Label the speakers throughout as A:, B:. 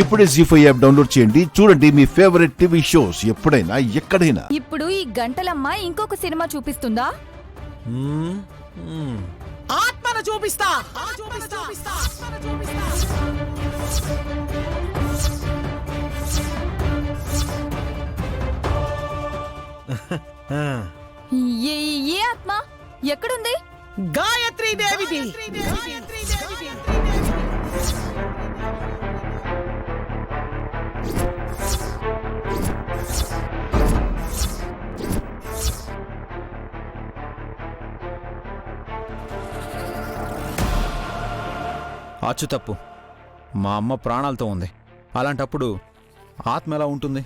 A: ఇప్పుడే జీ5 app download చేయండి. చూడండి మీ ఫేవరెట్ టీవీ షోస్ ఎప్పుడైనా ఎక్కడైనా.
B: ఇప్పుడు ఈ గంటలమ్మ ఇంకొక సినిమా చూపిస్తుందా?
C: ఆత్మను చూపిస్తా.
B: ఏ ఆత్మ ఎక్కడుంది?
C: గాయత్రీ దేవిది.
D: అచ్చు తప్పు. మా అమ్మ ప్రాణాలతో ఉంది. అలాంటప్పుడు ఆత్మ ఎలా ఉంటుంది?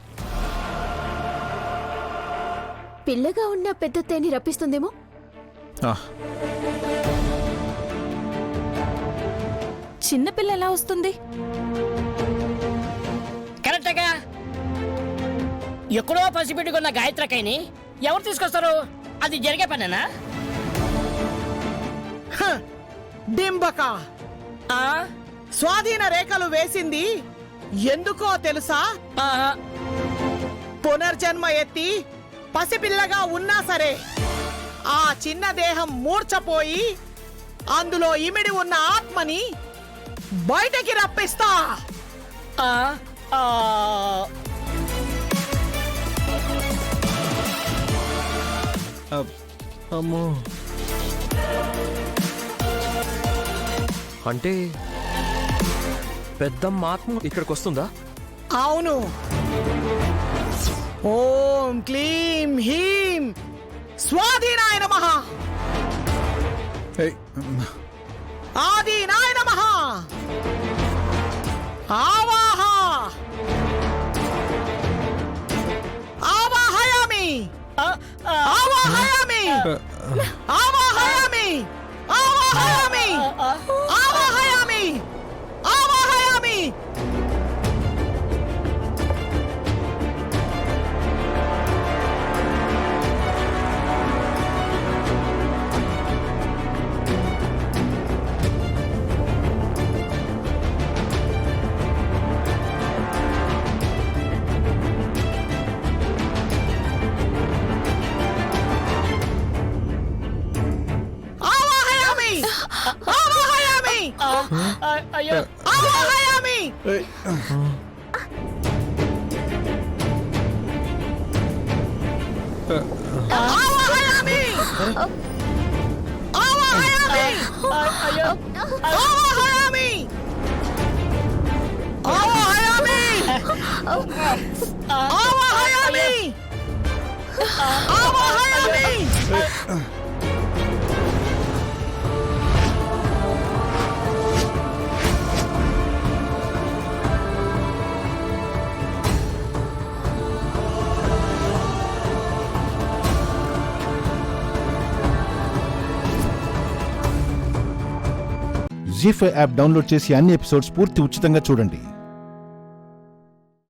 E: పిల్లగా ఉన్న పెద్ద తేని రప్పిస్తుందేమో.
B: చిన్నపిల్ల ఎలా వస్తుంది?
F: కరెక్ట్గా ఎక్కడో పసిపెట్టుకున్న గాయత్రకైని ఎవరు తీసుకొస్తారు? అది జరిగే పనేనా?
C: డింబక స్వాధీన రేఖలు వేసింది ఎందుకో తెలుసా? పునర్జన్మ ఎత్తి పసిపిల్లగా ఉన్నా సరే ఆ చిన్న దేహం మూర్ఛపోయి అందులో ఇమిడి ఉన్న ఆత్మని బయటకి రప్పిస్తా.
G: అమ్మో, అంటే పెద్దమ్మ ఆత్మ ఇక్కడికి వస్తుందా?
C: అవును. ఓం క్లీం హీం స్వాధీనాయ నమః. ఆదినాయ నమః. ఆవాహ ఆవాహయామి ఆవాహయామి ఆవాహయామి ఆవాహయామి ఆవాహయామి ఆవాహయామి.
F: అయ్యో,
C: ఆవాహయామి ఆవాహయామి ఆవాహయామి
F: అయ్యో,
C: ఆవాహయామి ఆవాహయామి ఆవాహయామి ఆవాహయామి.
A: జీ5 యాప్ డౌన్లోడ్ చేసి అన్ని ఎపిసోడ్స్ పూర్తి ఉచితంగా చూడండి.